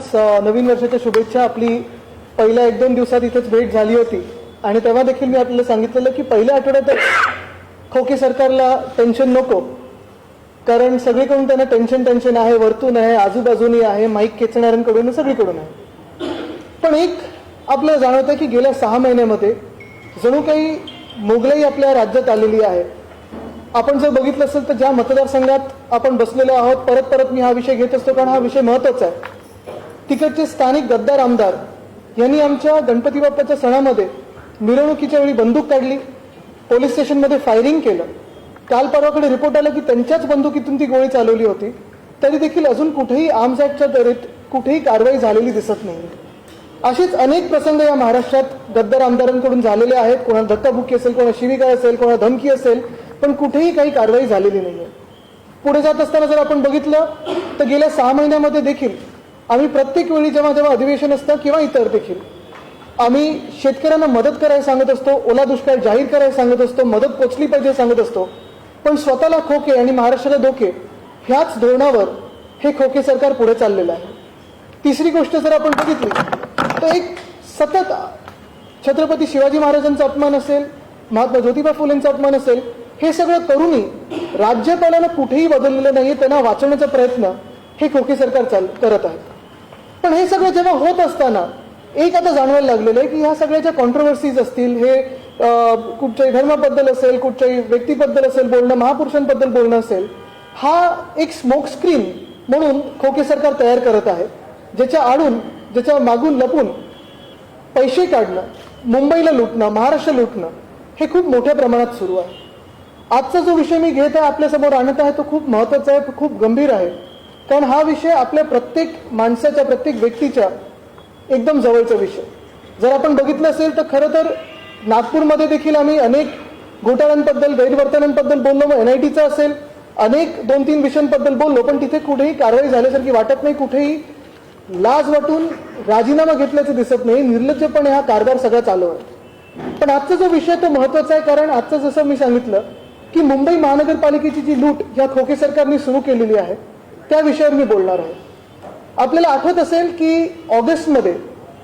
सगळ्यांनाच नवीन वर्षाच्या शुभेच्छा. आपली पहिल्या 1-2 दिवसात इथेच भेट झाली होती आणि तेव्हा देखील मी आपल्याला सांगितलेलं की पहिल्या आठवड्यातच खोके सरकारला टेन्शन नको, कारण सगळीकडून त्यांना टेन्शन आहे, वरतून आहे, आजूबाजूनी आहे, माईक खेचणाऱ्यांकडून सगळीकडून आहे. पण एक आपल्याला जाणवतं की गेल्या 6 महिन्यामध्ये जणू काही मोगलाई आपल्या राज्यात आलेली आहे. आपण जर बघितलं असेल तर ज्या मतदारसंघात आपण बसलेलो आहोत, परत परत मी हा विषय घेत असतो कारण हा विषय महत्त्वाचा आहे. तिकडचे स्थानिक गद्दार आमदार यांनी आमच्या गणपती बाप्पाच्या सणामध्ये मिरवणुकीच्या वेळी बंदूक काढली, पोलीस स्टेशनमध्ये फायरिंग केलं. काल परवाकडे रिपोर्ट आला की त्यांच्याच बंदुकीतून ती गोळी चालवली होती. तरी देखील अजून कुठेही आर्म्स ॲक्टच्या तऱ्हेत कुठेही कारवाई झालेली दिसत नाही. असेच अनेक प्रसंग या महाराष्ट्रात गद्दार आमदारांकडून झालेले आहेत. कोणाला धक्काबुक्की असेल, कोणाला शिवीगाळ असेल, कोणाला धमकी असेल, पण कुठेही काही कारवाई झालेली नाही. पुढे जात असताना जर आपण बघितलं तर गेल्या 6 महिन्यामध्ये देखील आम्ही प्रत्येक वेळी जेव्हा जेव्हा अधिवेशन असतं किंवा इतर देखील आम्ही शेतकऱ्यांना मदत करायला सांगत असतो, ओला दुष्काळ जाहीर करायला सांगत असतो, मदत पोचली पाहिजे सांगत असतो, पण स्वतःला खोके आणि महाराष्ट्राला धोके ह्याच धोरणावर हे खोके सरकार पुढे चाललेलं आहे. तिसरी गोष्ट जर आपण बघितली तर एक सतत छत्रपती शिवाजी महाराजांचा अपमान असेल, महात्मा ज्योतिबा फुलेंचा अपमान असेल, हे सगळं करूनही राज्यपालांना कुठेही बदललेलं नाही. त्यांना वाचवण्याचा प्रयत्न हे खोके सरकार करत आहे. पण हे सगळं जेव्हा होत असताना एक आता जाणवायला लागलेलं आहे की ह्या सगळ्याच्या कॉन्ट्रोवर्सीज असतील, हे कुठच्याही धर्माबद्दल असेल, कुठच्याही व्यक्तीबद्दल असेल बोलणं, महापुरुषांबद्दल बोलणं असेल, हा एक स्मोक स्क्रीन म्हणून खोके सरकार तयार करत आहे, ज्याच्या मागून लपून पैसे काढणं, मुंबईला लुटणं, महाराष्ट्र लुटणं हे खूप मोठ्या प्रमाणात सुरू आहे. आजचा जो विषय मी घेत आहे, आपल्यासमोर आणत आहे, तो खूप महत्त्वाचा आहे, खूप गंभीर आहे. कारण हा विषय आपल्या प्रत्येक माणसाच्या, प्रत्येक व्यक्तीच्या एकदम जवळचा विषय. जर आपण बघितलं असेल तर खरं तर नागपूरमध्ये देखील आम्ही अनेक घोटाळ्यांबद्दल, गैरवर्तनांबद्दल बोललो. मग NITचा असेल, अनेक 2-3 विषयांबद्दल बोललो, पण तिथे कुठेही कारवाई झाल्यासारखी वाटत नाही. कुठेही लाज वाटून राजीनामा घेतल्याचं दिसत नाही. निर्लज्जपणे हा कारभार सगळा चालू आहे. पण आजचा जो विषय तो महत्त्वाचा आहे, कारण आजचं जसं मी सांगितलं की मुंबई महानगरपालिकेची जी लूट या खोके सरकारने सुरू केलेली आहे त्या विषयावर मी बोलणार आहे. आपल्याला आठवत असेल की ऑगस्टमध्ये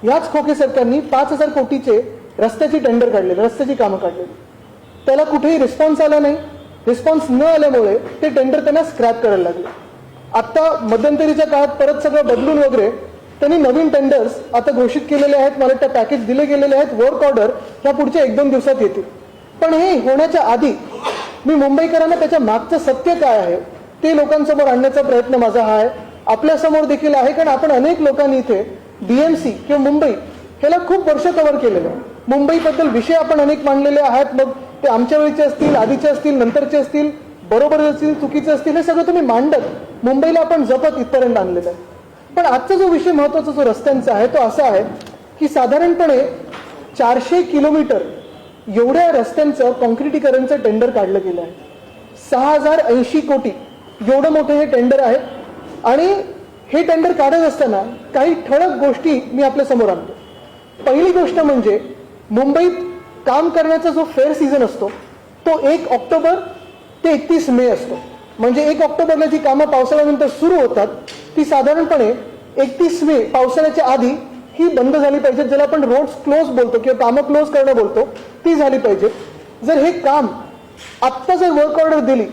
याच खोके सरकारने 5,000 कोटीचे रस्त्याची टेंडर काढलेले, रस्त्याची कामं काढलेली. त्याला कुठेही रिस्पॉन्स आला नाही. रिस्पॉन्स न आल्यामुळे ते टेंडर त्यांना स्क्रॅप करायला लागले. आता मध्यंतरीच्या काळात परत सगळं बदलून वगैरे त्यांनी नवीन टेंडर्स आता घोषित केलेले आहेत. मला त्या पॅकेज दिले गेलेले आहेत. वर्क ऑर्डर ह्या पुढच्या 1-2 दिवसात येतील. पण हे होण्याच्या आधी मी मुंबईकरांना त्याच्या मागचं सत्य काय आहे ते लोकांसमोर आणण्याचा प्रयत्न माझा हा आहे, आपल्यासमोर देखील आहे. कारण आपण अनेक लोकांनी इथे BMC किंवा मुंबई ह्याला खूप वर्ष कव्हर केलेलं आहे. मुंबईबद्दल विषय आपण अनेक मांडलेले आहेत, मग ते आमच्या वेळीचे असतील, आधीचे असतील, नंतरचे असतील, बरोबर असतील, चुकीचे असतील, हे सगळं तुम्ही मांडत मुंबईला आपण जपत इथपर्यंत आणलेलं आहे. पण आजचा जो विषय महत्त्वाचा जो रस्त्यांचा आहे तो असा आहे की साधारणपणे 400 किलोमीटर एवढ्या रस्त्यांचं कॉन्क्रिटीकरणचं टेंडर काढलं गेलं आहे. 6,080 कोटी एवढं मोठं हे टेंडर आहे. आणि हे टेंडर काढत असताना काही ठळक गोष्टी मी आपल्या समोर आणतो. पहिली गोष्ट म्हणजे मुंबईत काम करण्याचा जो फेअर सीझन असतो तो 1 ऑक्टोबर ते 31 मे असतो. म्हणजे 1 ऑक्टोबरला जी कामं पावसाळ्यानंतर सुरू होतात ती साधारणपणे 31 मे पावसाळ्याच्या आधी ही बंद झाली पाहिजे, ज्याला आपण रोड्स क्लोज बोलतो किंवा कामं क्लोज करणं बोलतो, ती झाली पाहिजे. जर हे काम आत्ता जर वर्क ऑर्डर दिली,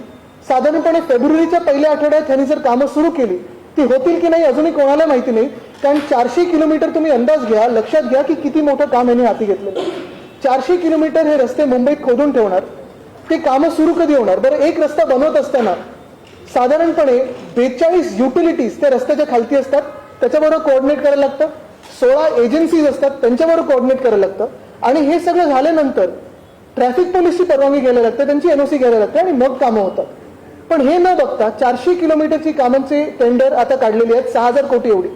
साधारणपणे फेब्रुवारीच्या पहिल्या आठवड्यात त्यांनी जर कामं सुरू केली, ती होतील की नाही अजूनही कोणाला माहिती नाही. कारण 400 किलोमीटर तुम्ही अंदाज घ्या, लक्षात घ्या की किती मोठं काम यांनी हाती घेतलेलं. 400 किलोमीटर हे रस्ते मुंबईत खोदून ठेवणार, ते कामं सुरू कधी होणार? बरं, एक रस्ता बनवत असताना साधारणपणे 42 युटिलिटीज त्या रस्त्याच्या खालती असतात, त्याच्याबरोबर कोऑर्डिनेट करायला लागतं. 16 एजन्सीज असतात, त्यांच्याबरोबर कोऑर्डिनेट करायला लागतं. आणि हे सगळं झाल्यानंतर ट्रॅफिक पोलिसची परवानगी घ्यायला लागते, त्यांची NOC घ्यायला लागते आणि मग कामं होतात. पण हे न बघता 400 किलोमीटरची कामांचे टेंडर आता काढलेली आहेत, 6,000 कोटी एवढी.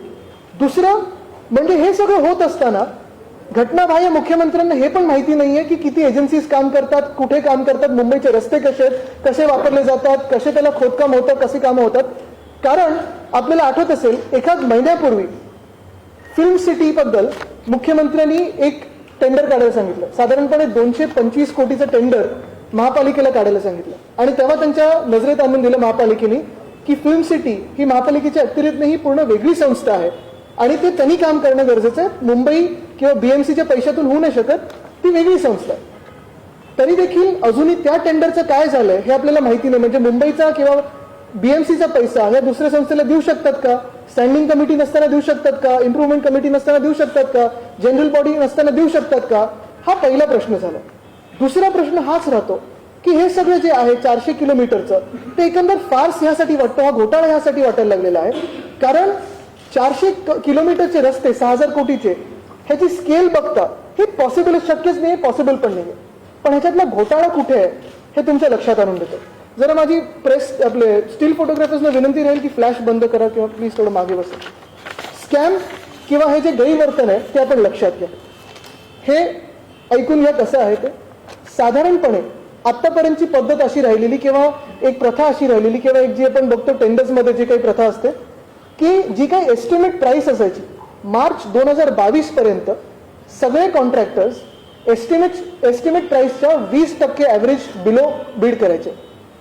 दुसरं म्हणजे हे सगळं होत असताना घटनाबाह्य मुख्यमंत्र्यांना हे पण माहिती नाहीये की किती एजन्सीज काम करतात, कुठे काम करतात, मुंबईचे रस्ते कसे आहेत, कसे वापरले जातात, कसे त्याला खोदकाम होतं, कशी कामं होतात. कारण आपल्याला आठवत असेल एखाद महिन्यापूर्वी फिल्म सिटी बद्दल मुख्यमंत्र्यांनी एक टेंडर काढायला सांगितलं. साधारणपणे 225 कोटीचं टेंडर महापालिकेला काढायला सांगितलं. आणि तेव्हा त्यांच्या नजरेत आणून दिलं महापालिकेने की फिल्म सिटी ही महापालिकेच्या अखत्यारीत नाही, ही पूर्ण वेगळी संस्था आहे आणि ते त्यांनी काम करणं गरजेचं आहे. मुंबई किंवा बीएमसीच्या पैशातून होऊ नाही शकत, ती वेगळी संस्था आहे. तरी देखील अजूनही त्या टेंडरचं काय झालंय हे आपल्याला माहिती नाही. म्हणजे मुंबईचा किंवा बीएमसीचा पैसा या दुसऱ्या संस्थेला देऊ शकतात का? स्टँडिंग कमिटी नसताना देऊ शकतात का? इम्प्रुव्हमेंट कमिटी नसताना देऊ शकतात का? जनरल बॉडी नसताना देऊ शकतात का? हा पहिला प्रश्न झाला. दुसरा प्रश्न हाच राहतो की हे सगळं जे आहे 400 किलोमीटरचं ते एकंदर फार्स ह्यासाठी वाटतं, हा घोटाळा ह्यासाठी वाटायला लागलेला आहे कारण 400 किलोमीटरचे रस्ते 6,000 कोटीचे ह्याची स्केल बघता हे पॉसिबल शक्यच नाही, पॉसिबल पण नाही. पण ह्याच्यातला घोटाळा कुठे आहे हे तुमच्या लक्षात आणून देतो. जरा माझी प्रेस आपले स्टील फोटोग्राफर्सना विनंती राहील की फ्लॅश बंद करा किंवा प्लीज थोडं मागे बसा. स्कॅम किंवा हे जे गैरवर्तन आहे ते आपण लक्षात घ्या. हे ऐकून घ्या कसं आहे ते. साधारणपणे आतापर्यंतची पद्धत अशी राहिलेली किंवा एक प्रथा अशी राहिलेली किंवा एक जी आपण बघतो टेंडर्समध्ये जे काही प्रथा असते की जी काही एस्टिमेट प्राइस असायची मार्च 2022 पर्यंत सगळे कॉन्ट्रॅक्टर्स एस्टिमेट प्राइसच्या 20% ॲव्हरेज बिलो बीड करायचे.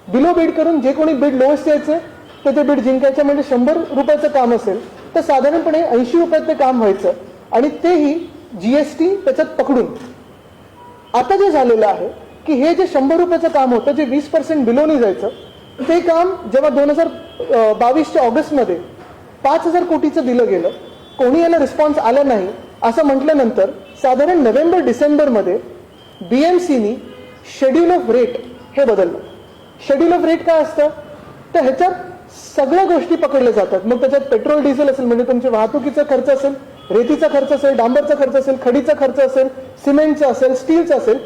बिलो बीड करून जे कोणी बीड लोएस्ट यायचे ते बीड जिंकायचे. म्हणजे 100 रुपयाचं काम असेल तर साधारणपणे 80 रुपयात ते काम व्हायचं आणि तेही जीएसटी त्याच्यात पकडून. आता जे झालेलं आहे की हे जे 100 रुपयाचं काम होतं जे 20% बिलोनी जायचं ते काम जेव्हा 2022च्या ऑगस्टमध्ये 5,000 कोटीचं दिलं गेलं, कोणी याला रिस्पॉन्स आला नाही असं म्हटल्यानंतर साधारण नोव्हेंबर डिसेंबरमध्ये बीएमसीनी शेड्यूल ऑफ रेट हे बदललं. शेड्यूल ऑफ रेट काय असतं तर ह्याच्यात सगळ्या गोष्टी पकडल्या जातात. मग त्याच्यात पेट्रोल डिझेल असेल म्हणजे तुमच्या वाहतुकीचा खर्च असेल, रेतीचा खर्च असेल, डांबरचा खर्च असेल, खडीचा खर्च असेल, सिमेंटचा असेल, स्टीलचा असेल,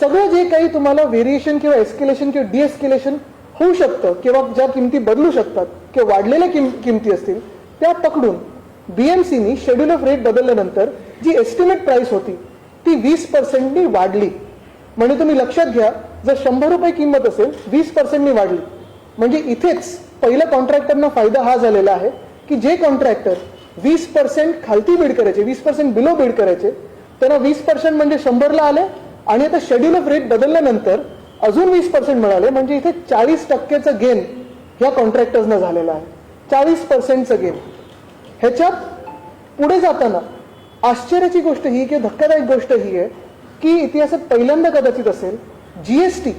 सगळं जे काही तुम्हाला व्हेरिएशन किंवा एस्केलेशन किंवा डिएस्केलेशन होऊ शकतं किंवा ज्या किमती बदलू शकतात किंवा वाढलेल्या किमती असतील त्या पकडून बीएमसीनी शेड्यूल ऑफ रेट बदलल्यानंतर जी एस्टिमेट प्राइस होती ती 20% वाढली. म्हणजे तुम्ही लक्षात घ्या जर 100 रुपये किंमत असेल 20% वाढली. म्हणजे इथेच पहिल्या कॉन्ट्रॅक्टरना फायदा हा झालेला आहे की जे कॉन्ट्रॅक्टर 20% खालती बीड करायचे, 20% बिलो बीड करायचे, त्यांना 20% म्हणजे 100ला आले आणि आता शेड्यूल ऑफ रेट बदलल्यानंतर अजून 20% मिळाले. म्हणजे इथे 40%चं गेन ह्या कॉन्ट्रॅक्टर्सना झालेलं आहे. 40%चं गेन. ह्याच्यात पुढे जाताना आश्चर्याची गोष्ट ही किंवा धक्कादायक गोष्ट ही आहे की इतिहासात पहिल्यांदा कदाचित असेल जीएसटी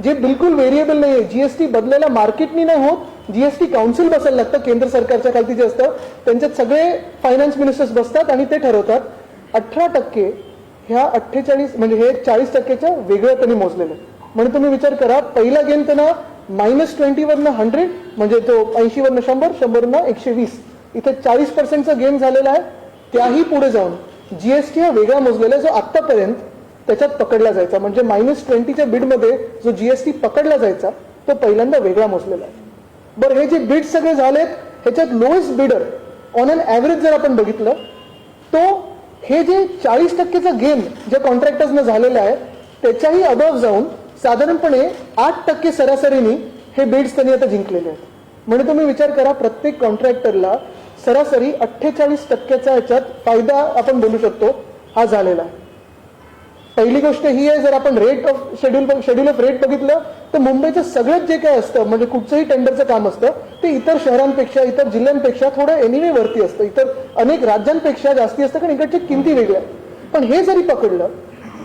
जे बिलकुल व्हेरिएबल नाही आहे, जीएसटी बदलायला मार्केटनी नाही होत, जीएसटी काउन्सिल बसायला लागतं केंद्र सरकारच्या खालती जे असतं त्यांच्यात सगळे फायनान्स मिनिस्टर्स बसतात आणि ते ठरवतात. 18% ह्या 48 म्हणजे हे 40%च्या वेगळं त्यांनी मोजलेलं. म्हणजे तुम्ही विचार करा पहिला गेन त्यांना -20 वरनं 100 म्हणजे तो 80 वरनं 100, 100 वरनं 120, इथे 40%चा गेन झालेला आहे. त्याही पुढे जाऊन जीएसटी हा वेगळा मोजलेला आहे जो आतापर्यंत त्याच्यात पकडला जायचा. म्हणजे -20च्या बिडमध्ये जो जीएसटी पकडला जायचा तो पहिल्यांदा वेगळा मोजलेला आहे. बरं हे जे बिड सगळे झालेत ह्याच्यात lowest bidder on an average जर आपण बघितलं तो हे जे 40%चा गेन ज्या कॉन्ट्रॅक्टर्सनं झालेला आहे त्याच्याही अबव जाऊन साधारणपणे 8% सरासरीने हे बिड्स त्यांनी आता जिंकलेले आहेत. म्हणजे तुम्ही विचार करा प्रत्येक कॉन्ट्रॅक्टरला सरासरी 48%चा ह्याच्यात फायदा आपण बोलू शकतो हा झालेला आहे. पहिली गोष्ट ही आहे जर आपण rate of schedule of rate बघितलं तर मुंबईचं सगळंच जे काय असतं म्हणजे कुठचंही टेंडरचं काम असतं ते इतर शहरांपेक्षा इतर जिल्ह्यांपेक्षा थोडं एनिवे वरती असतं, इतर अनेक राज्यांपेक्षा जास्ती असतं कारण इकडच्या किमती वेगळ्या. पण हे जरी पकडलं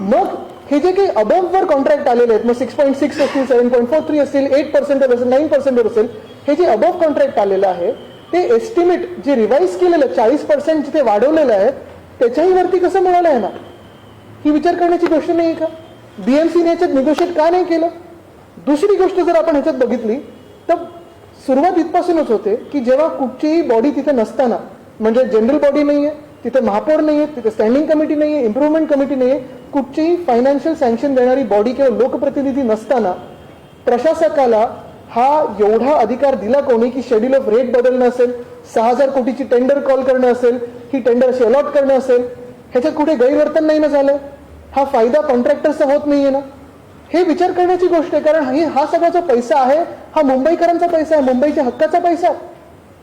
मग हे जे काही अबव वर कॉन्ट्रॅक्ट आलेले आहेत मग 6.6 असतील, 7.43 असतील, 8% असेल, 9% असेल, हे जे अबव कॉन्ट्रॅक्ट आलेलं आहे ते एस्टिमेट जे रिवाइज केलेलं 40% जिथे वाढवलेलं आहे त्याच्याही वरती कसं मिळालं आहे ना, ही विचार करण्याची गोष्ट नाही का? बीएमसीने ह्याच्यात निगोशिएट का नाही केलं? दुसरी गोष्ट जर आपण ह्याच्यात बघितली तर सुरुवात इथपासूनच होते की जेव्हा कुठचीही बॉडी तिथे नसताना म्हणजे जनरल बॉडी नाहीये, तिथे महापौर नाहीये, तिथे स्टँडिंग कमिटी नाहीये, इम्प्रुव्हमेंट कमिटी नाहीये, कुठचीही फायनान्शियल सँक्शन देणारी बॉडी किंवा लोकप्रतिनिधी नसताना प्रशासकाला हा एवढा अधिकार दिला कोणी की शेड्यूल ऑफ रेट बदलणं असेल, 6,000 कोटीची टेंडर कॉल करणं असेल, ही टेंडर अशी अलॉट करणं असेल, ह्याच्यात कुठे गैरवर्तन नाही ना झालं? हा फायदा कॉन्ट्रॅक्टर्सचा होत नाहीये ना? हे विचार करण्याची गोष्ट आहे कारण हा सगळा जो पैसा आहे हा मुंबईकरांचा पैसा आहे, मुंबईच्या हक्काचा पैसा.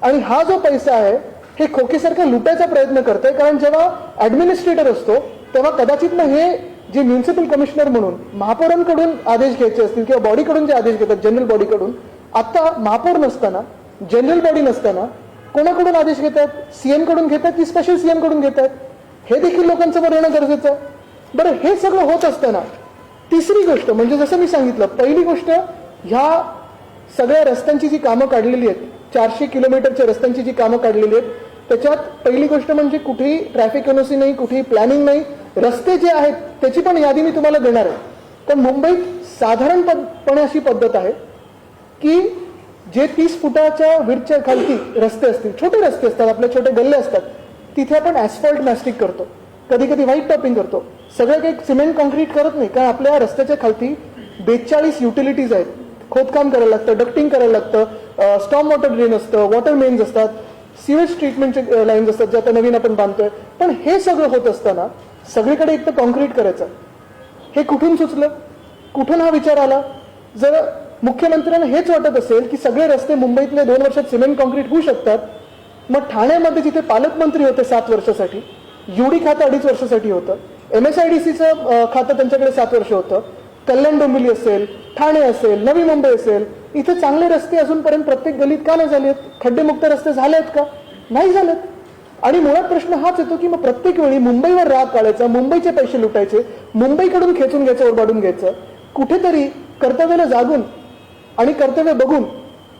आणि हा जो पैसा आहे हे खोकेसारखा लुटायचा प्रयत्न करतोय कारण जेव्हा ऍडमिनिस्ट्रेटर असतो तेव्हा कदाचित ना हे जे म्युन्सिपल कमिशनर म्हणून महापौरांकडून आदेश घ्यायचे असतील किंवा बॉडीकडून जे आदेश घेतात जनरल बॉडीकडून, आता महापौर नसताना जनरल बॉडी नसताना कोणाकडून आदेश घेतात? सीएम कडून घेतात की स्पेशल सीएम कडून घेतात? हे देखील लोकांसमोर येणं गरजेचं आहे. बरं, हे सगळं होत असताना तिसरी गोष्ट म्हणजे जसं मी सांगितलं, पहिली गोष्ट ह्या सगळ्या रस्त्यांची जी कामं काढलेली आहेत, 400 किलोमीटरच्या रस्त्यांची जी कामं काढलेली आहेत, त्याच्यात पहिली गोष्ट म्हणजे कुठेही ट्रॅफिक एनओसी नाही, कुठेही प्लॅनिंग नाही. रस्ते जे आहेत त्याची पण यादी मी तुम्हाला देणार आहे. पण मुंबईत साधारणपणे अशी पद्धत आहे की जे 30 फुटाच्या विड्थच्या खालती रस्ते असतील, छोटे रस्ते असतात, आपले छोटे गल्ले असतात, तिथे आपण ॲस्फॉल्ट मॅस्टिक करतो, कधी कधी व्हाईट टॉपिंग करतो. सगळं काही सिमेंट कॉन्क्रीट करत नाही, कारण आपल्या रस्त्याच्या खालती 42 युटिलिटीज आहेत. खोदकाम करायला लागतं, डक्टिंग करायला लागतं, स्टॉर्म वॉटर ड्रेन असतं, वॉटर मेन्स असतात, सिवेज ट्रीटमेंटचे लाईन्स असतात जे आता नवीन आपण बांधतोय. पण हे सगळं होत असताना सगळीकडे एक तर कॉन्क्रीट करायचं, हे कुठून सुचलं? कुठून हा विचार आला? जर मुख्यमंत्र्यांना हेच वाटत असेल की सगळे रस्ते मुंबईतले 2 वर्षात सिमेंट कॉन्क्रीट होऊ शकतात, मग ठाण्यामध्ये जिथे पालकमंत्री होते 7 वर्षासाठी, युडी खातं 2.5 वर्षासाठी होतं, MSIDCचं खातं त्यांच्याकडे 7 वर्ष होतं, कल्याण डोंबिवली असेल, ठाणे असेल, नवी मुंबई असेल, इथे चांगले रस्ते अजूनपर्यंत प्रत्येक गलीत का नाही झाले आहेत? खड्डेमुक्त रस्ते झाले आहेत का? नाही झालेत. आणि मुळात प्रश्न हाच येतो की मग प्रत्येक वेळी मुंबईवर राग काढायचा, मुंबईचे पैसे लुटायचे, मुंबईकडून खेचून घ्यायचं, ओरबाडून घ्यायचं. कुठेतरी कर्तव्याला जागून आणि कर्तव्य बघून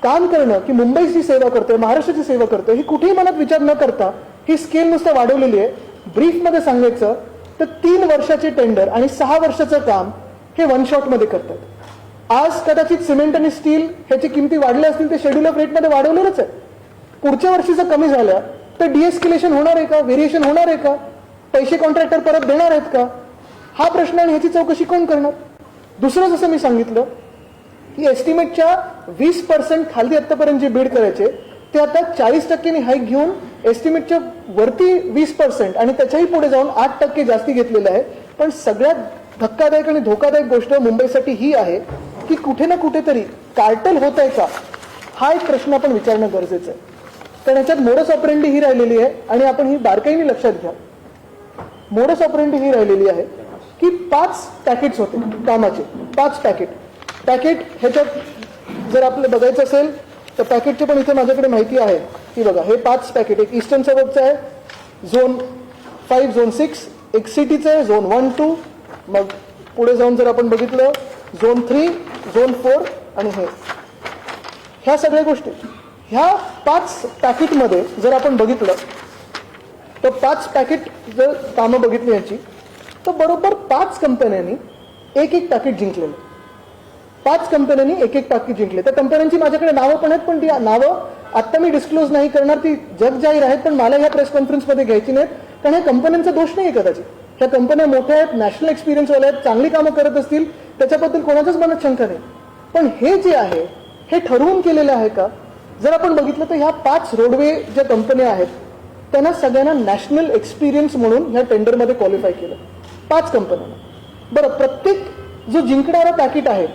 काम करणं की मुंबईची सेवा करतोय, महाराष्ट्राची सेवा करतोय, ही कुठेही मनात विचार न करता ही स्केल नुसतं वाढवलेली आहे. ब्रीफमध्ये सांगायचं तर 3 वर्षाचे टेंडर आणि 6 वर्षाचं काम हे 1 शॉटमध्ये करतात. आज कदाचित सिमेंट आणि स्टील ह्याची किमती वाढल्या असतील, ते शेड्यूल ऑफ रेटमध्ये वाढवलेलंच आहे. पुढच्या वर्षीचं कमी झालं तर डिएस्केलेशन होणार आहे का? व्हेरिएशन होणार आहे का? पैसे कॉन्ट्रॅक्टर परत देणार आहेत का? हा प्रश्न आणि ह्याची चौकशी कोण करणार? दुसरं, जसं मी सांगितलं की एस्टिमेटच्या 20% खाली आतापर्यंत जे बीड करायचे ते आता 40% हाईक घेऊन एस्टिमेटच्या वरती 20% आणि त्याच्याही पुढे जाऊन 8% जास्ती घेतलेलं आहे. पण सगळ्यात धक्कादायक आणि धोकादायक गोष्ट मुंबईसाठी ही आहे की कुठे ना कुठेतरी कार्टेल होत आहे का, हा एक प्रश्न आपण विचारणं गरजेचं आहे. कारण ह्याच्यात मोडस ऑपरेंडी ही राहिलेली आहे आणि आपण ही बारकाईने लक्षात घ्या. मोडस ऑपरेंडी ही राहिलेली आहे की 5 पॅकेट्स होते कामाचे, 5 पॅकेट ह्याच्यात जर आपलं बघायचं असेल तर पॅकेटचे पण इथे माझ्याकडे माहिती आहे की बघा, हे 5 पॅकेट, एक ईस्टर्न सबअर्बचं आहे, झोन 5, झोन 6, एक सिटीचं आहे, झोन 1, 2, मग पुढे जाऊन जर आपण बघितलं झोन 3, झोन 4 आणि ह्या सगळ्या गोष्टी, ह्या 5 पॅकेटमध्ये जर आपण बघितलं तर 5 पॅकेट जर कामं बघितली यांची तर बरोबर 5 कंपन्यांनी एक पॅकेट जिंकलेलं. 5 कंपन्यांनी एक पॅकेट जिंकले. त्या कंपन्यांची माझ्याकडे नावं पण आहेत, पण ती नावं आत्ता मी डिस्क्लोज नाही करणार, ती जग जाहीर आहेत. पण मला ह्या प्रेस कॉन्फरन्समध्ये घ्यायची नाहीत, कारण ह्या कंपन्यांचा दोष नाही आहे कदाचित. ह्या कंपन्या मोठ्या आहेत, नॅशनल एक्सपिरियन्सवाल्या आहेत, चांगली कामं करत असतील, त्याच्याबद्दल कोणाच्याच मनात शंका नाही. पण हे जे आहे हे ठरवून केलेलं आहे का? जर आपण बघितलं तर ह्या 5 रोडवे ज्या कंपन्या आहेत त्यांना सगळ्यांना नॅशनल एक्सपिरियन्स म्हणून ह्या टेंडरमध्ये क्वालिफाय केलं, 5 कंपन्यांना. बरं, प्रत्येक जो जिंकणारा पॅकेट आहे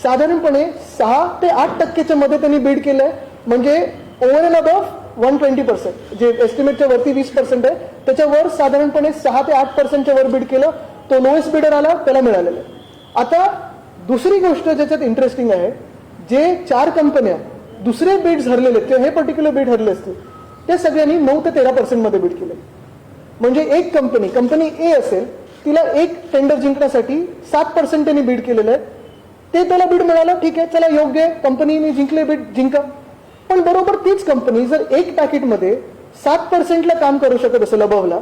साधारणपणे 6 ते 8% मध्ये त्यांनी बीड केलंय, म्हणजे ओव्हर अँड अबव्ह 120%, जे एस्टिमेटच्या वरती 20% आहे त्याच्यावर साधारणपणे 6 ते 8%च्या वर बीड केलं. तो लोएस्ट बिडर आला, त्याला मिळालेलं आहे. आता दुसरी गोष्ट ज्याच्यात इंटरेस्टिंग आहे, जे 4 कंपन्या दुसरे बीड्स हरलेले किंवा हे पर्टिक्युलर बीड हरले असतील त्या सगळ्यांनी 9 ते 13% मध्ये बीड केले. म्हणजे एक कंपनी ए असेल, तिला एक टेंडर जिंकण्यासाठी 7% त्यांनी बीड केलेलं आहे. ते त्याला बीड मिळालं, ठीक आहे, चला योग्य आहे, कंपनीने जिंकले बीड, जिंका. पण बरोबर तीच कंपनी जर एक पॅकेटमध्ये 7%ला काम करू शकत असेल अबवला,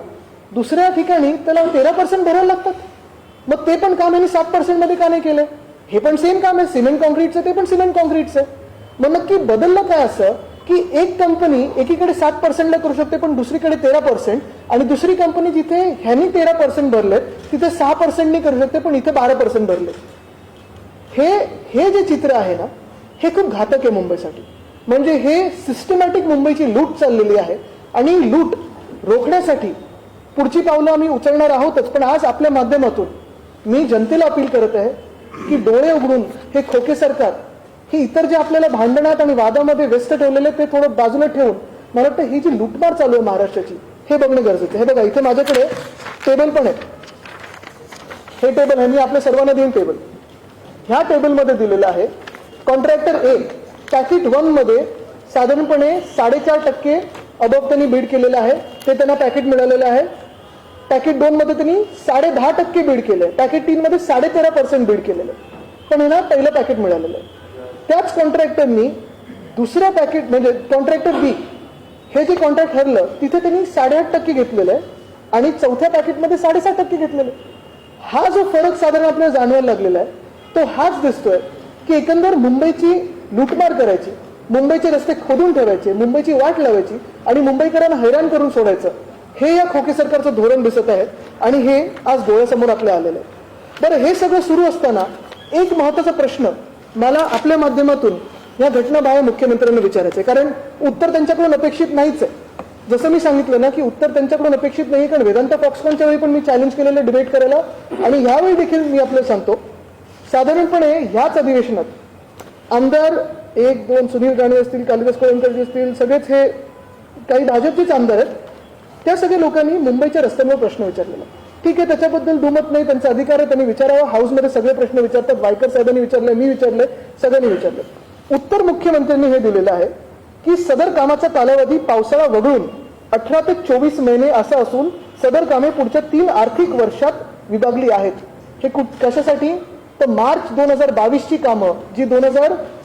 दुसऱ्या ठिकाणी त्याला 13% भरायला लागतात. मग ते पण काम यांनी 7% मध्ये का नाही केलं? हे पण सेम काम आहे, सिमेंट कॉन्क्रीटचं, ते पण सिमेंट कॉन्क्रीटचं. मग नक्की बदललं काय असं की एक कंपनी एकीकडे 7%ला करू शकते पण दुसरीकडे 13%, आणि दुसरी कंपनी जिथे ह्यांनी 13% भरलेत तिथे 6%नी करू शकते पण इथे 12% भरले. हे जे चित्र आहे ना, हे खूप घातक आहे मुंबईसाठी. म्हणजे हे सिस्टमॅटिक मुंबईची लूट चाललेली आहे आणि लूट रोखण्यासाठी पुढची पावलं आम्ही उचलणार आहोतच. पण आज आपल्या माध्यमातून मी जनतेला अपील करत आहे की डोळे उघडून हे खोके सरकार, हे इतर जे आपल्याला भांडणात आणि वादामध्ये व्यस्त ठेवलेले ते थोडं बाजूला ठेवून मला वाटतं ही जी लूटमार चालू आहे महाराष्ट्राची हे बघणं गरजेचं आहे. हे बघा, इथे माझ्याकडे टेबल पण आहे. हे टेबल आहे, मी आपल्या सर्वांना देईन टेबल. ह्या टेबलमध्ये दिलेलं आहे कॉन्ट्रॅक्टर ए पॅकेट 1 मध्ये साधारणपणे 4.5% अबव त्यांनी बीड केलेलं आहे, ते त्यांना पॅकेट मिळालेलं आहे. पॅकेट 2 मध्ये त्यांनी 10.5% बीड केलंय, पॅकेट 3 मध्ये 13.5% बीड केलेलं आहे, पण यांना पहिलं पॅकेट मिळालेलं आहे. त्याच कॉन्ट्रॅक्टरनी दुसऱ्या पॅकेट म्हणजे कॉन्ट्रॅक्टर बी हे जे कॉन्ट्रॅक्ट ठरलं तिथे त्यांनी 8.5% घेतलेलं आहे आणि चौथ्या पॅकेटमध्ये 7.5% घेतलेलं आहे. हा जो फरक साधारण आपल्याला जाणवायला लागलेला आहे तो हाच दिसतोय की एकंदर मुंबईची लूटमार करायची, मुंबईचे रस्ते खोदून ठेवायचे, मुंबईची वाट लावायची आणि मुंबईकरांना हैराण करून सोडायचं, हे या खोके सरकारचं धोरण दिसत आहे आणि हे आज डोळ्यासमोर आपल्या आलेलं आहे. बरं, हे सगळं सुरू असताना एक महत्त्वाचा प्रश्न मला आपल्या माध्यमातून या घटनाबाह्य मुख्यमंत्र्यांना विचारायचं आहे, कारण उत्तर त्यांच्याकडून अपेक्षित नाहीच आहे. जसं मी सांगितलं ना की उत्तर त्यांच्याकडून अपेक्षित नाही, कारण वेदांत फॉक्सकॉनच्या वेळी पण मी चॅलेंज केलेलं डिबेट करायला आणि यावेळी देखील मी आपल्याला सांगतो, साधारणपणे ह्याच अधिवेशनात आमदार 1-2 सुनील राणे असतील, कालिदास कोळंबकर असतील, सगळेच हे काही भाजपचेच आमदार आहेत, त्या सगळ्या लोकांनी मुंबईच्या रस्त्यांवर प्रश्न विचारलेला. ठीक आहे, त्याच्याबद्दल दुमत नाही, त्यांचा अधिकार आहे, त्यांनी विचारावं. हाऊसमध्ये सगळे प्रश्न विचारतात, वायकर साहेबांनी विचारले, मी विचारले, सगळ्यांनी विचारले. उत्तर मुख्यमंत्र्यांनी हे दिलेलं आहे की सदर कामाचा कालावधी पावसाळा वगळून 18 ते 24 महिने असा असून सदर कामे पुढच्या 3 आर्थिक वर्षात विभागली आहेत. हे कशासाठी? तर मार्च 2022 ची कामं जी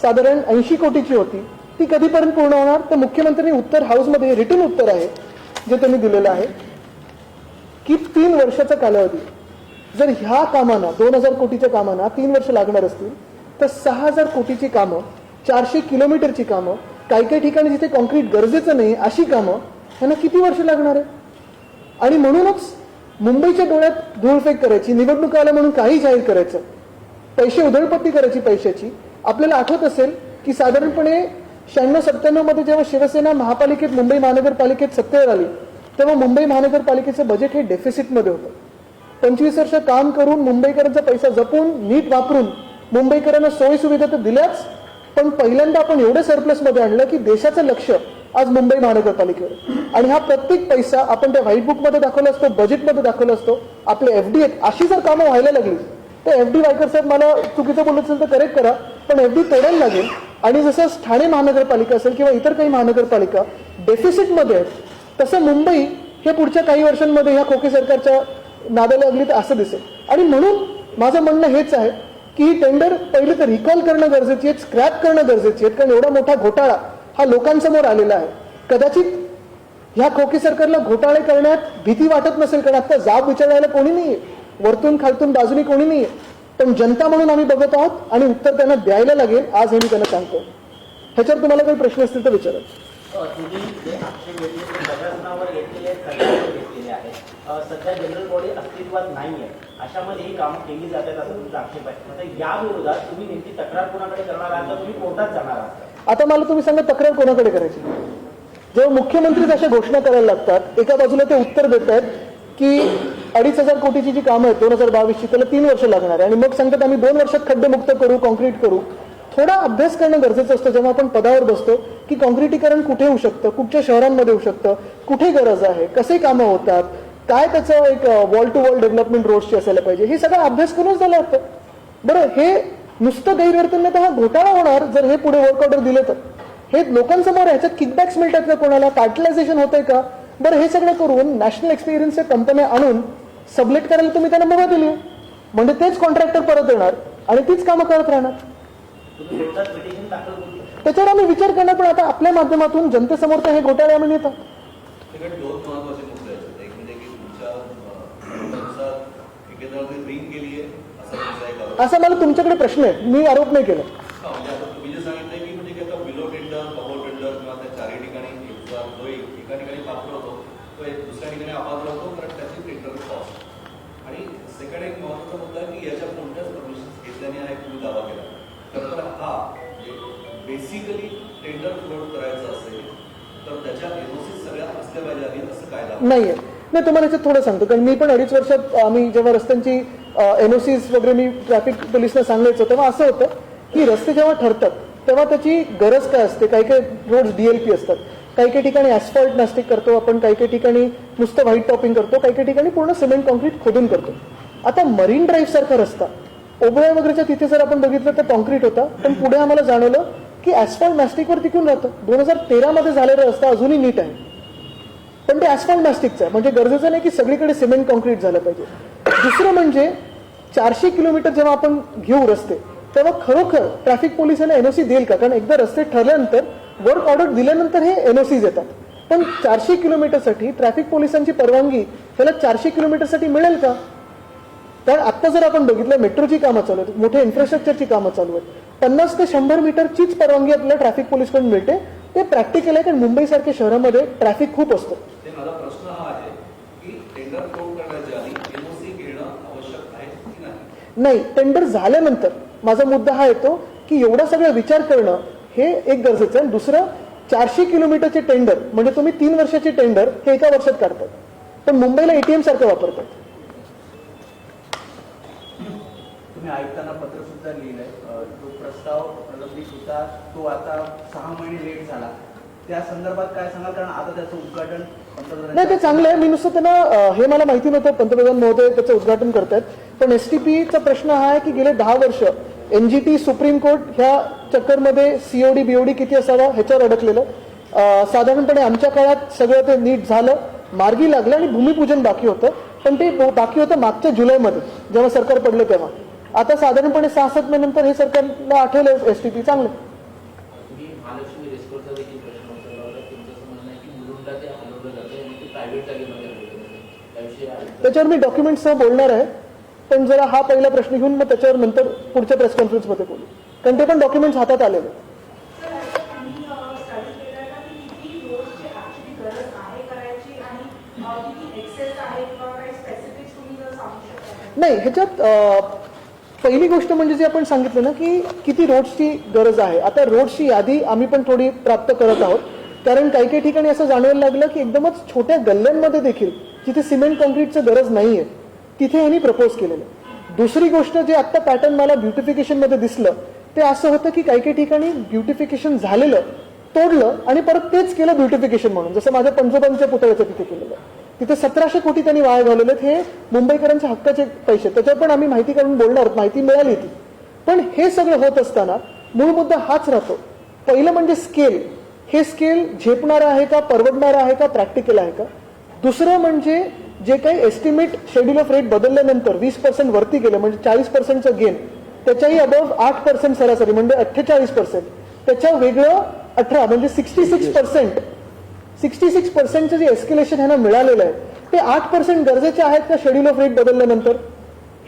साधारण 80 कोटीची होती ती कधीपर्यंत पूर्ण होणार? तर मुख्यमंत्र्यांनी उत्तर हाऊसमध्ये रिटन उत्तर आहे जे त्यांनी दिलेलं आहे की 3 वर्षाचा कालावधी. जर ह्या कामांना 2000 कोटीच्या कामांना 3 वर्ष लागणार असतील तर 6000 कोटीची कामं, 400 किलोमीटरची कामं, काही ठिकाणी जिथे कॉन्क्रीट गरजेचं नाही अशी कामं, ह्यांना किती वर्ष लागणार आहे? आणि म्हणूनच मुंबईच्या डोळ्यात धूळफेक करायची, निवडणूक आल्या म्हणून काही जाहीर करायचं, पैसे उधळपट्टी करायची पैशाची. आपल्याला आठवत असेल की साधारणपणे 96-97 मध्ये जेव्हा शिवसेना महापालिकेत, मुंबई महानगरपालिकेत सत्तेवर आली तेव्हा मुंबई महानगरपालिकेचं बजेट हे डेफिसिटमध्ये होतं. 25 वर्ष काम करून मुंबईकरांचा पैसा जपून नीट वापरून मुंबईकरांना सोयी सुविधा तर दिल्याच, पण पहिल्यांदा आपण एवढं सरप्लसमध्ये आणलं की देशाचं लक्ष आज मुंबई महानगरपालिकेवर. आणि हा प्रत्येक पैसा आपण त्या व्हाईट बुकमध्ये दाखवला असतो, बजेटमध्ये दाखवला असतो. आपले एफडी आहेत, अशी जर कामं व्हायला लागली तर एफडी, वायकर साहेब मला चुकीचं बोलत असेल तर करेक्ट करा, पण एफडी तोडायला लागेल. आणि जसं ठाणे महानगरपालिका असेल किंवा इतर काही महानगरपालिका डेफिसिटमध्ये आहेत, तसं मुंबई हे पुढच्या काही वर्षांमध्ये ह्या खोके सरकारच्या नादाला लागली तर असं दिसेल. आणि म्हणून माझं म्हणणं हेच आहे की ही टेंडर पहिले तर रिकॉल करणं गरजेची आहे, स्क्रॅप करणं गरजेची आहे, कारण एवढा मोठा घोटाळा हा लोकांसमोर आलेला आहे. कदाचित ह्या खोके सरकारला घोटाळे करण्यात भीती वाटत नसेल, कारण आता जाब विचारायला कोणी नाहीये, वरतून खालतून बाजूनी कोणी नाहीये, पण जनता म्हणून आम्ही बघत आहोत आणि उत्तर त्यांना द्यायला लागेल. आज हे मी त्यांना सांगतो. ह्याच्यावर तुम्हाला काही प्रश्न असतील तर विचारा. तुम्ही जे आक्षेप घेतले ते प्रशासनावर घेतलेले घेतलेले आहेत. सध्या जनरल बॉडी अस्तित्वात नाहीये, अशामध्ये ही कामं केली जातात असं तुमचा आक्षेप आहे. आता या विरोधात तुम्ही नेमकी तक्रार कोणाकडे करणार आहात का तुम्ही कोर्टात जाणार आहात? आता मला तुम्ही सांगा तक्रार कोणाकडे करायची? जेव्हा मुख्यमंत्री अशा घोषणा करायला लागतात, एका बाजूला ते उत्तर देत आहेत की 2500 कोटीची जी कामं आहेत 2022 ची त्याला 3 वर्ष लागणार आहे, आणि मग सांगतात आम्ही 2 वर्षात खड्डेमुक्त करू, कॉन्क्रीट करू. थोडा अभ्यास करणं गरजेचं असतं जेव्हा आपण पदावर बसतो की कॉन्क्रिटीकरण कुठे होऊ शकतं, कुठच्या शहरांमध्ये होऊ शकतं, कुठे गरज आहे, कसे कामं होतात, काय त्याचं एक वॉल टू वॉल डेव्हलपमेंट रोड्सची असायला पाहिजे, हे सगळं अभ्यास करूनच झालं असतं. बरं, हे नुसतं गैरवर्तन तर हा घोटाळा होणार जर हे पुढे वर्क ऑर्डर दिले तर. हे लोकांसमोर ह्याच्यात किकबॅक्स मिळतात का कोणाला, कार्टलायझेशन होतंय का? बरं, हे सगळं करून नॅशनल एक्सपिरियन्सच्या कंपन्या आणून सबलेट करायला तुम्ही त्यांना मुभा दिली, म्हणजे तेच कॉन्ट्रॅक्टर परत येणार आणि तीच कामं करत राहणार. त्याच्यावर आम्ही विचार करणार, पण आता आपल्या माध्यमातून जनतेसमोर तर हे घोटाळे आम्ही नेतात. असा मला तुमच्याकडे प्रश्न आहे, मी आरोप नाही केला. दुसऱ्या ठिकाणी अपात्र होतो कारण त्याची टेंडर कॉस्ट. आणि सेकंड एक महत्त्वाचा मुद्दा आहे की याच्या कोणत्याच परमिशन घेतल्याने हा एक तुम्ही दावा केला, तर हा बेसिकली टेंडर फ्लोट करायचं असेल तर त्याच्या एनओसी सगळ्या असल्या पाहिजे आधी, असं काय दावा नाहीये. नाही, तुम्हाला याच्यात थोडं सांगतो, कारण मी पण 2.5 वर्षात आम्ही जेव्हा रस्त्यांची एनओसीज वगैरे मी ट्रॅफिक पोलिसला सांगायचो तेव्हा असं होतं की रस्ते जेव्हा ठरतात तेव्हा त्याची गरज काय असते. काही काही रोड डीएलपी असतात, काही काही ठिकाणी ऍस्फॉल्ट नास्टिक करतो आपण, काही काही ठिकाणी नुसतं व्हाईट टॉपिंग करतो, काही काही ठिकाणी पूर्ण सिमेंट कॉन्क्रीट खोदून करतो. आता मरीन ड्राईव्ह सारखा रस्ता ओबळा वगैरेच्या तिथे जर आपण बघितलं तर कॉन्क्रीट होता, पण पुढे आम्हाला जाणवलं की ॲस्फॉल्ट मॅस्टिकवर टिकून राहतं. 2013 झालेला रस्ता अजूनही नीट आहे, पण ते ॲस्फॉल्ट मॅस्टिकचं आहे, म्हणजे गरजेचं नाही की सगळीकडे सिमेंट कॉन्क्रीट झालं पाहिजे. दुसरं म्हणजे 400 किलोमीटर जेव्हा आपण घेऊ रस्ते, तेव्हा खरोखर ट्रॅफिक पोलिसांना एनओसी देईल का? कारण एकदा रस्ते ठरल्यानंतर वर्क ऑर्डर दिल्यानंतर हे एनओसीज येतात. पण 400 किलोमीटरसाठी ट्रॅफिक पोलिसांची परवानगी त्याला 400 किलोमीटरसाठी मिळेल का? कारण आत्ता जर आपण बघितलं, मेट्रोची कामं चालू आहेत, मोठ्या इन्फ्रास्ट्रक्चरची कामं चालू आहेत, 50 ते 100 मीटरचीच परवानगी आपल्याला ट्रॅफिक पोलिसकडून मिळते. ते प्रॅक्टिकल आहे, कारण मुंबईसारख्या शहरामध्ये ट्रॅफिक खूप असतं. ते माझा प्रश्न हा आहे की टेंडर फ्लोट करण्याच्या आधी एनओसी घेणं आवश्यक आहे की नाही? नाही, टेंडर झाल्यानंतर माझा मुद्दा हा येतो की एवढा सगळा विचार करणं हे एक गरजेचं आहे. दुसरं, 400 किलोमीटरचे टेंडर म्हणजे तुम्ही 3 वर्षाचे टेंडर हे एका वर्षात काढतात, पण मुंबईला एटीएम सारखं वापरतात. तुम्ही आयुक्तांना पत्र सुद्धा लिहिलंय, जो प्रस्ताव प्रलंबित होता तो आता 6 महिने लेट झाला, त्या संदर्भात काय सांगाल? कारण आता त्याचं उद्घाटन नाही, ते चांगलं आहे. मी नुसतं त्यांना हे मला माहिती नव्हतं पंतप्रधान महोदय त्याचं उद्घाटन करतायत, पण एसटीपीचा प्रश्न हा आहे की गेले 10 वर्ष एनजीटी सुप्रीम कोर्ट ह्या चक्करमध्ये सीओडी बीओडी किती असावा ह्याच्यावर अडकलेलं. साधारणपणे आमच्या काळात सगळं ते नीट झालं, मार्गी लागलं आणि भूमिपूजन बाकी होतं, पण ते बाकी होतं मागच्या जुलैमध्ये जेव्हा सरकार पडलं तेव्हा. आता साधारणपणे 6-7 महिन्यानंतर हे सरकारला आठवलं एसटीपी चांगलं. तुम्ही महालक्ष्मी रेस्कोर्सचा देखील प्रश्न उचलला होता. तुमचं असं म्हणणं आहे की मुलुंडला ते हलवलं जातं आणि ते प्रायव्हेट जागेमध्ये हलवलं जातं, त्याविषयी त्याच्यावर मी डॉक्युमेंटसह बोलणार आहे, पण जरा हा पहिला प्रश्न घेऊन मग त्याच्यावर नंतर पुढच्या प्रेस कॉन्फरन्समध्ये बोलू, कारण ते पण डॉक्युमेंट्स हातात आलेले. नाही, ह्याच्यात पहिली गोष्ट म्हणजे जे आपण सांगितलं ना की किती रोड्सची गरज आहे. आता रोड्सची यादी आम्ही पण थोडी प्राप्त करत आहोत, कारण काही काही ठिकाणी असं जाणवायला लागलं की एकदमच छोट्या गल्ल्यांमध्ये देखील जिथे सिमेंट कॉन्क्रीटचं गरज नाहीये तिथे यांनी प्रपोज केलेलं. दुसरी गोष्ट जे आत्ता पॅटर्न मला ब्युटिफिकेशनमध्ये दिसलं ते असं होतं की काही काही ठिकाणी ब्युटिफिकेशन झालेलं तोडलं आणि परत तेच केलं ब्युटिफिकेशन म्हणून, जसं माझ्या पंजोबांच्या पुतळ्याचं तिथे केलेलं. तिथे 1700 कोटी त्यांनी वाया घालवलेत. हे मुंबईकरांच्या हक्काचे पैसे, त्याच्यावर पण आम्ही माहिती काढून बोलणार, माहिती मिळाली ती. पण हे सगळं होत असताना मूळ मुद्दा हाच राहतो. पहिलं म्हणजे स्केल, हे स्केल झेपणारं आहे का, परवडणारं आहे का, प्रॅक्टिकल आहे का. दुसरं म्हणजे जे काही एस्टिमेट शेड्यूल ऑफ रेट बदलल्यानंतर 20% वरती गेलं, म्हणजे 40%चं गेन, त्याच्याही अबव 8% सरासरी म्हणजे 48%, त्याच्या वेगळं 18 म्हणजे 66%चं जे एस्केलेशन ह्यांना मिळालेलं आहे ते 8% गरजेचे आहेत का शेड्यूल ऑफ रेट बदलल्यानंतर?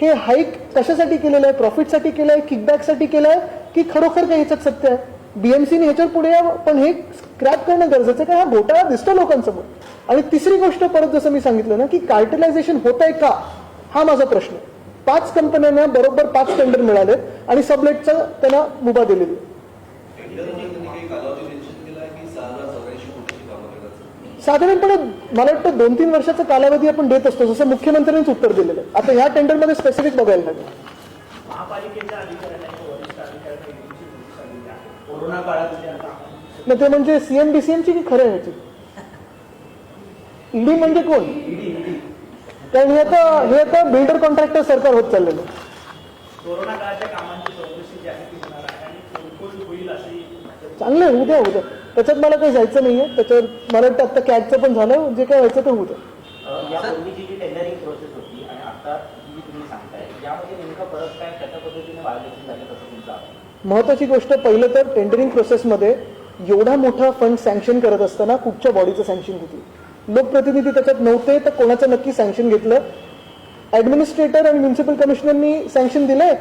हे हाईक कशासाठी केलेलं आहे? प्रॉफिटसाठी केलं आहे, किकबॅकसाठी केलं आहे, की खरोखर काही ह्याच्यात सत्य आहे? बीएमसीने ह्याच्यावर पुढे यावं, पण हे स्क्रॅप करणं गरजेचं आहे का? हा घोटाळा दिसतो लोकांसमोर. आणि तिसरी गोष्ट, परत जसं मी सांगितलं ना की कार्टेलायझेशन होत आहे का, हा माझा प्रश्न. 5 कंपन्यांना बरोबर 5 टेंडर मिळाले आणि सबलेटचं त्यांना मुभा दिलेली. साधारणपणे मला वाटतं 2-3 वर्षाचा कालावधी आपण देत असतो, जसं मुख्यमंत्र्यांनीच उत्तर दिलेलं आहे. आता ह्या टेंडरमध्ये स्पेसिफिक बघायला लागेल. महापालिकेच्या अधिकाऱ्यांना किंवा वरिष्ठ अधिकाऱ्यांना ईडीची नोटीस आलेली आहे कोरोना काळात जे आता मग ते म्हणजे सीएमडीसीएमची की खरं ह्याची? ईडी म्हणजे कोण? कारण हे आता बिल्डर कॉन्ट्रॅक्टर सरकार होत चाललेलं. कोरोना काळाच्या कामांची चौकशी जी आहे ती होणार आहे आणि बिलकुल होईल अशी चांगलं आहे, उद्या त्याच्यात मला काही जायचं नाहीये. त्याच्यावर मला वाटतं आता कॅटचं पण झालं, जे काय व्हायचं ते होतं. यापूर्वीची जी टेंडरिंग प्रोसेस होती आणि आता जी तुम्ही सांगताय यामध्ये नेमका फरक काय, कशा पद्धतीने व्हायोलेशन झालं तसं तुमचं आहे? महत्वाची गोष्ट, पहिलं तर टेंडरिंग प्रोसेसमध्ये एवढा मोठा फंड सँक्शन करत असताना कुठच्या बॉडीचं सँक्शन घेतलं? लोकप्रतिनिधी त्याच्यात नव्हते, तर कोणाचं नक्की सँक्शन घेतलं? ऍडमिनिस्ट्रेटर आणि म्युन्सिपल कमिशनरनी सँक्शन दिलंय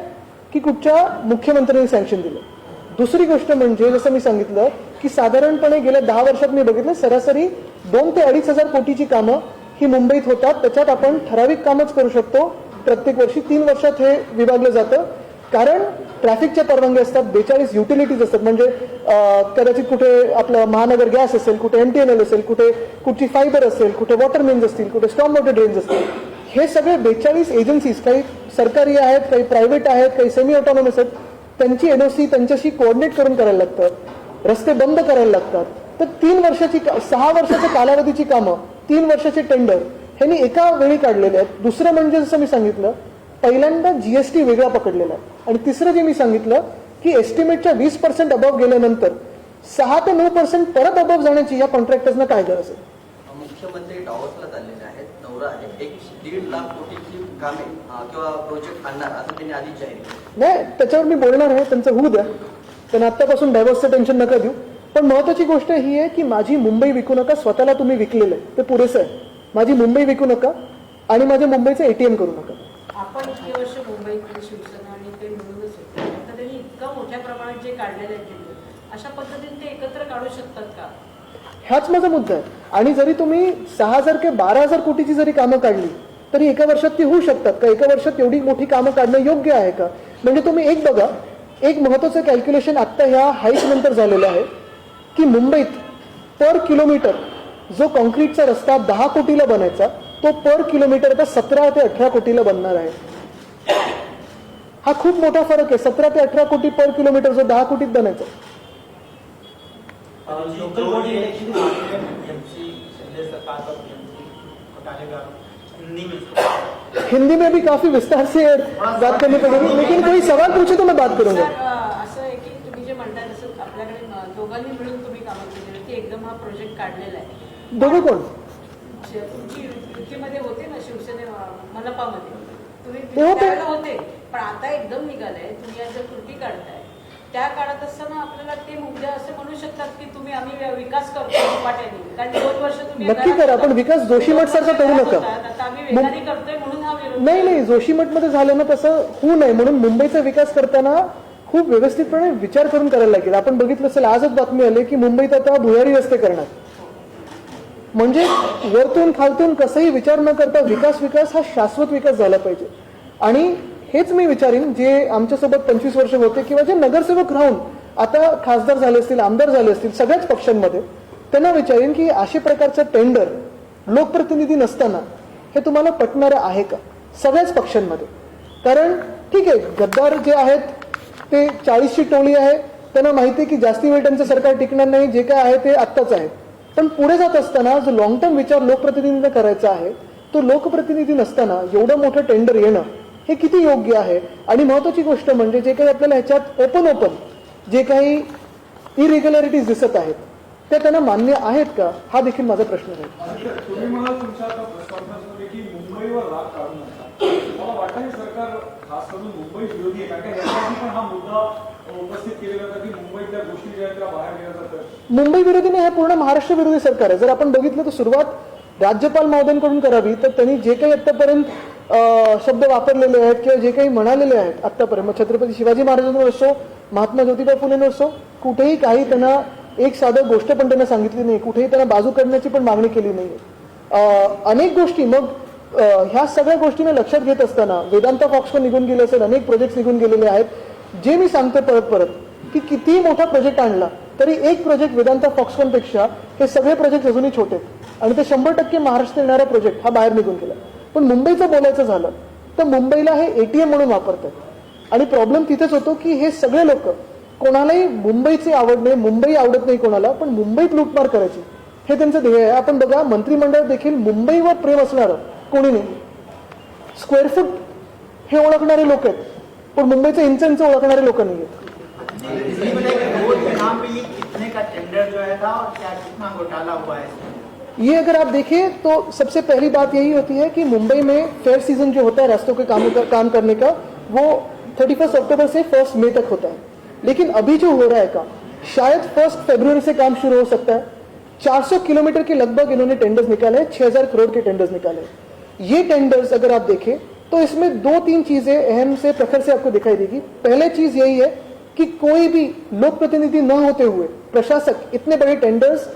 की कुठच्या मुख्यमंत्र्यांनी सँक्शन दिलं? दुसरी गोष्ट म्हणजे जसं मी सांगितलं की साधारणपणे गेल्या 10 वर्षात मी बघितलं सरासरी 2 ते 2.5 हजार कोटीची कामं ही मुंबईत होतात. त्याच्यात आपण ठराविक कामच करू शकतो प्रत्येक वर्षी. 3 वर्षात हे विभागलं जातं, कारण ट्रॅफिकच्या परवानग्या असतात, 42 युटिलिटीज असतात. म्हणजे कदाचित कुठे आपलं महानगर गॅस असेल, कुठे MTNL असेल, कुठची फायबर असेल, कुठे वॉटर मेन्स असतील, कुठे स्टॉर्म वॉटर ड्रेन्स असतील. हे सगळे 42 एजन्सीज, काही सरकारी आहेत, काही प्रायव्हेट आहेत, काही सेमी ऑटोनॉमस आहेत, त्यांची एनओसी त्यांच्याशी कोऑर्डिनेट करून करायला लागतात, रस्ते बंद करायला लागतात. तर 6 वर्षाच्या कालावधीची कामं, 3 वर्षाचे टेंडर ह्यांनी एका वेळी काढलेले आहेत. दुसरं म्हणजे जसं मी सांगितलं, पहिल्यांदा जीएसटी वेगळा पकडलेला आहे. आणि तिसरं जे मी सांगितलं की एस्टिमेटच्या 20% अबव गेल्यानंतर 6 ते 9% परत अबव जाण्याची या कॉन्ट्रॅक्टर्सना काय गरज आहे? मुख्यमंत्री डावसला चाललेले आहेत, दौरा आहे, 1.5 लाख कोटीची कामे किंवा प्रोजेक्ट आणणार असं त्यांनी आधीच जाहीर केलं. नाही, त्याच्यावर मी बोलणार आहे, त्यांचं होऊ द्या. त्यांना आत्तापासून डायव्हर्सचं टेन्शन नका देऊ. पण महत्वाची गोष्ट ही आहे की माझी मुंबई विकू नका, स्वतःला तुम्ही विकलेलं आहे ते पुरेसं आहे. माझी मुंबई विकू नका आणि माझ्या मुंबईचं ATM करू नका. आपण इतकी वर्ष मुंबईत शिवसेना आणि ते मिळूनच होते, तर त्यांनी इतकं मोठ्या प्रमाणात जे काढलेले आहेत अशा पद्धतीने ते एकत्र काढू शकतात का? ह्याच माझा मुद्दा आहे. आणि जरी तुम्ही 6,000 कि 12,000 कोटीची जरी कामं काढली तरी एका वर्षात ती होऊ शकतात का? एका वर्षात एवढी मोठी कामं काढणं योग्य आहे का? म्हणजे तुम्ही एक बघा, एक महत्वाचं कॅल्क्युलेशन आत्ता ह्या हाईट नंतर झालेलं आहे की मुंबईत पर किलोमीटर जो कॉन्क्रीटचा रस्ता 10 कोटीला बनायचा तो पर किलोमीटर आता 17 ते 18 कोटीला बनणार आहे. हा खूप मोठा फरक आहे. 17 ते 18 कोटी पर किलोमीटर जो 10 कोटीत बनायचा. लोकल बॉडी इलेक्शन सरकार का कार्यकाल हिंदी में भी काफी विस्तार से बात करनी पड़ेगी, लेकिन कोई सवाल पूछे तो मैं बात करूंगा. असं आहे की तुम्ही जे म्हणताय तसं आपल्याकडे दोघांनी मिळून तुम्ही कामं केलेली की एकदम हा प्रोजेक्ट काढलेला आहे. दोघं कोण? तुमची युतीमध्ये होते ना, शिवसेने मनपामध्ये तुम्ही ते होते. त्यावेळेला होते, पण आता एकदम निघालंय, तुम्ही आज जर कृती काढताय त्या काळात असताना आपल्याला ते मुद्दे असे म्हणू शकतात की तुम्ही आम्ही विकास करतो झपाट्याने, कारण 2 वर्ष तुम्ही नक्की करा, पण विकास जोशीमठ सारखा करू नका. आता आम्ही वेगाने करतोय म्हणून हा विरोध. नाही, जोशीमठ मध्ये झालं ना तसं होऊ नये म्हणून मुंबईचा विकास करताना खूप व्यवस्थितपणे विचार करून करायला लागेल. आपण बघितलं असेल, आजच बातमी आली की मुंबईत आता भुयारी रस्ते करणार. म्हणजे वरतून खालतून कसंही विचार न करता विकास हा शाश्वत विकास झाला पाहिजे. आणि हेच मी विचारीन जे आमच्यासोबत 25 वर्ष होते किंवा जे नगरसेवक राहून आता खासदार झाले असतील, आमदार झाले असतील सगळ्याच पक्षांमध्ये, त्यांना विचारीन की अशा प्रकारचं टेंडर लोकप्रतिनिधी नसताना हे तुम्हाला पटणारं आहे का सगळ्याच पक्षांमध्ये? कारण ठीक आहे, गद्दार जे आहेत ते 40ची टोळी आहे, त्यांना माहिती आहे की जास्ती वेळ त्यांचं सरकार टिकणार नाही, जे काय आहे ते आत्ताच आहे. पण पुढे जात असताना जो लॉंग टर्म विचार लोकप्रतिनिधींना करायचा आहे तो लोकप्रतिनिधी नसताना एवढं मोठं टेंडर येणं हे किती योग्य आहे? आणि महत्वाची गोष्ट म्हणजे जे काही आपल्याला ह्याच्यात ओपन जे काही इरेग्युलॅरिटीज दिसत आहेत त्या त्यांना मान्य आहेत का, हा देखील माझा प्रश्न आहे. तुम्ही मला तुमच्या आता प्रेस कॉन्फरन्समध्ये की मुंबईवर राग काढू नका. मला वाटतं हे सरकार खास करून मुंबई विरोधी आहे, कारण यासाठी पण हा मुद्दा उपस्थित केलेला होता की मुंबईतल्या गोष्टी ज्या आहेत त्या बाहेर गेल्या जातात. मुंबई विरोधी नाही, हे पूर्ण महाराष्ट्र विरोधी सरकार आहे. जर आपण बघितलं तर सुरुवात राज्यपाल महोदयांकडून करावी, तर त्यांनी जे काही आतापर्यंत शब्द वापरलेले आहेत किंवा जे काही म्हणालेले आहेत आतापर्यंत, मग छत्रपती शिवाजी महाराजांवर असो, महात्मा ज्योतिबा फुलेंवर असो, कुठेही काही त्यांना एक साधं गोष्ट पण त्यांना सांगितली नाही, कुठेही त्यांना बाजू करण्याची पण मागणी केली नाही. अनेक गोष्टी, मग ह्या सगळ्या गोष्टींना लक्षात घेत असताना वेदांता फॉक्सकॉन निघून गेले असेल, अनेक प्रोजेक्ट निघून गेलेले आहेत. जे मी सांगते परत की किती मोठा प्रोजेक्ट आणला तरी एक प्रोजेक्ट वेदांता फॉक्सकॉन पेक्षा हे सगळे प्रोजेक्ट अजूनही छोटे आणि ते 100% महाराष्ट्र येणारा प्रोजेक्ट हा बाहेर निघून गेला. पण मुंबईचं बोलायचं झालं तर मुंबईला हे ATM म्हणून वापरतात आणि प्रॉब्लेम तिथेच होतो की हे सगळे लोक, कोणालाही मुंबईची आवड नाही, मुंबई आवडत नाही कोणाला, पण मुंबईत लूटमार करायची हे त्यांचं ध्येय आहे. आपण बघा, मंत्रिमंडळात देखील मुंबईवर प्रेम असणारं कोणी नाही. स्क्वेअर फूट हे ओळखणारे लोक आहेत, पण मुंबईचं इंच ओळखणारे लोक नाही आहेत. कितने का टेंडर जो है था और क्या कितना घोटाला हुआ है? ये अगर आप देखिए तो सबसे पहली बात यही होती है कि मुंबई में फेयर सीजन जो होता है रास्तों के काम करने का, वो 31 अक्टूबर से 1 मई तक होता है. लेकिन अभी जो हो रहा है काम, शायद 1 फरवरी से काम शुरू हो सकता है. 400 किलोमीटर के लगभग इन्होंने टेंडर्स निकाले, 6,000 करोड़ के टेंडर्स निकाले. ये टेंडर्स अगर आप देखें तो इसमें 2-3 चीजें अहम से प्रखर से आपको दिखाई देगी. पहले चीज यही है कि कोई भी लोक प्रतिनिधि न होते हुए प्रशासक इतने बड़े टेंडर्स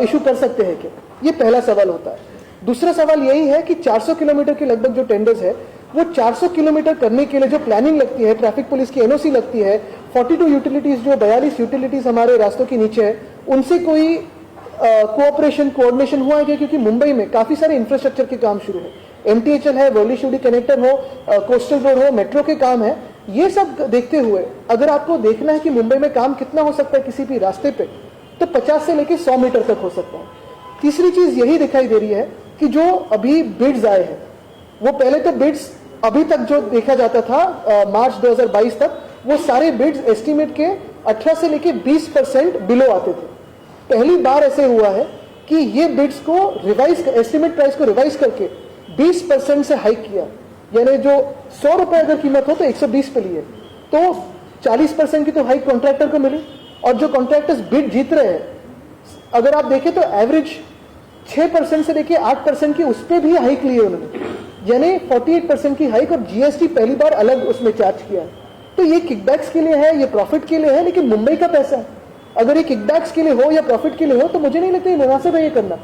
इशू कर सकते हैं क्या? ये पहला सवाल होता है. दूसरा सवाल यही है कि 400 किलोमीटर के लगभग जो टेंडर्स है वो 400 किलोमीटर करने के लिए जो प्लानिंग लगती है, ट्रैफिक पुलिस की NOC लगती है, 42 यूटिलिटीज जो 42 यूटिलिटीज हमारे रास्तों के नीचे है, उनसे कोई कोऑपरेशन कोऑर्डिनेशन हुआ है क्या? क्योंकि मुंबई में काफी सारे इंफ्रास्ट्रक्चर के काम शुरू है. MTHL है, वर्ली शिवड़ी कनेक्टर हो, कोस्टल रोड हो, मेट्रो के काम है. ये सब देखते हुए अगर आपको देखना है कि मुंबई में काम कितना हो सकता है किसी भी रास्ते पे, तो 50 से लेकर 100 मीटर तक हो सकता है. तीसरी चीज यही दिखाई दे रही है कि जो अभी बिड्स आए हैं, वो पहले तो बिड्स अभी तक जो देखा जाता था मार्च 2022 तक, वो सारे बिड्स एस्टिमेट के 18 से लेके 20% बिलो आते थे। पहली बार ऐसे हुआ है कि ये बिड्स को रिवाइज, एस्टिमेट प्राइस को रिवाइज करके 20% से हाइक किया, यानी जो 100 रुपए अगर कीमत हो तो 120 पे लिए, तो 40% की तो हाइक कॉन्ट्रैक्टर को मिली। और जो कॉन्ट्रैक्टर्स बिड जीत रहे हैं, अगर आप देखें तो एवरेज 6% से लेके 8% की उस पर भी हाइक ली है उन्होंने, यानी 48% की हाइक, और जीएसटी पहली बार अलग उसमें चार्ज किया है। तो ये किकबैक्स के लिए है, ये प्रॉफिट के लिए है, लेकिन मुंबई का पैसा है। अगर ये किकबैक्स के लिए हो या प्रॉफिट के लिए हो तो मुझे नहीं लगता ये मुनासिब है ये करना।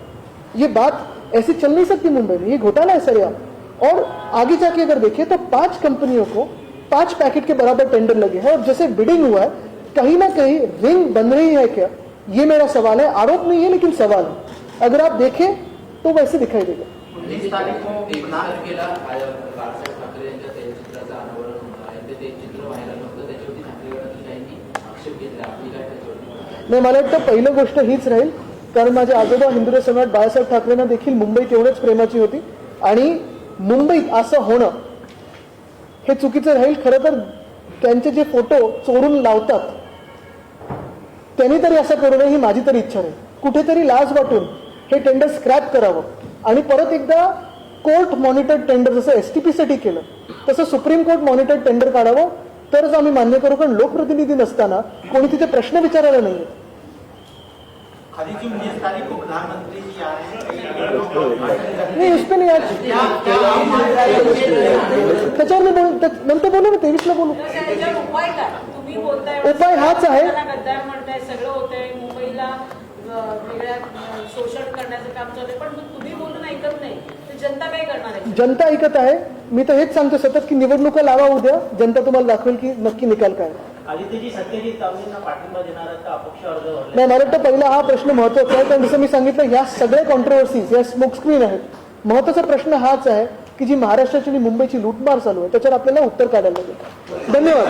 ये बात ऐसी चल नहीं सकती मुंबई में, ये घोटाला है सरेआम। और आगे जाके अगर देखें तो 5 कंपनियों को 5 पैकेट के बराबर टेंडर लगे हैं, और जैसे बिडिंग हुआ है कहीं ना कहीं रिंग बन रही है क्या, ये मेरा सवाल है। आरोप नहीं है लेकिन सवाल है, अगर आप देखें तो वैसे दिखाई देगा। 19 तारीख को 23 तारखेला बाळासाहेब ठाकरे यांच्या तैलचित्राचं अनावरण होणार आहे. ते तैलचित्र व्हायरल होतं, त्याच्यावरती ठाकरे गटातील काहींनी आक्षेप घेतला. आपली काय त्याच्यावरती? नाही, मला वाटतं पहिलं गोष्ट हीच राहील, कारण माझे आजोबा हिंदू सम्राट बाळासाहेब ठाकरेंना देखील मुंबई तेवढंच प्रेमाची होती, आणि मुंबईत असं होणं हे चुकीचं राहील। खरं तर त्यांचे जे फोटो चोरून लावतात त्यांनी तरी असं करू नये ही माझी तरी इच्छा नाही। कुठेतरी लाज वाटून हे टेंडर स्क्रॅप करावं आणि परत एकदा कोर्ट मॉनिटर्ड टेंडर जसं एसटीपी साठी केलं तसं सुप्रीम कोर्ट मॉनिटर्ड टेंडर काढावं, तरच आम्ही मान्य करू। कारण लोकप्रतिनिधी नसताना कोणी तिथे प्रश्न विचारायला नाहीये। खाली की 19 तारीख को प्रधानमंत्री जी आ रहे हैं, नहीं, उस पे नहीं आज त्याच्यावर मी नंतर बोलू ना, 23ला बोलू। त्याच्यावर उपाय काय तुम्ही बोलताय? उपाय हाच आहे। त्याला गद्दार म्हणताय, सगळं होतंय, मुंबईला वेगळ्या शोषण करण्याचं काम चालू आहे, पण तुम्ही बोलून ऐकत नाही, तर जनता काय करणार आहे? जनता ऐकत आहे। मी तर हेच सांगतो सतत की निवडणुका लावा उद्या, जनता तुम्हाला दाखवेल की नक्की निकाल काय। आदित्यजी सत्यजित तावडेंना पाठिंबा देणार आहेत का? अपक्ष अर्ज भरले? नाही, मला वाटतं पहिला हा प्रश्न महत्वाचा आहे, कारण जसं मी सांगितलं या सगळ्या कॉन्ट्रोवर्सीज या स्मोक स्क्रीन आहेत। महत्वाचा प्रश्न हाच आहे की जी महाराष्ट्राची आणि मुंबईची लूटमार चालू आहे त्याच्यावर आपल्याला उत्तर काढायला लागेल। धन्यवाद।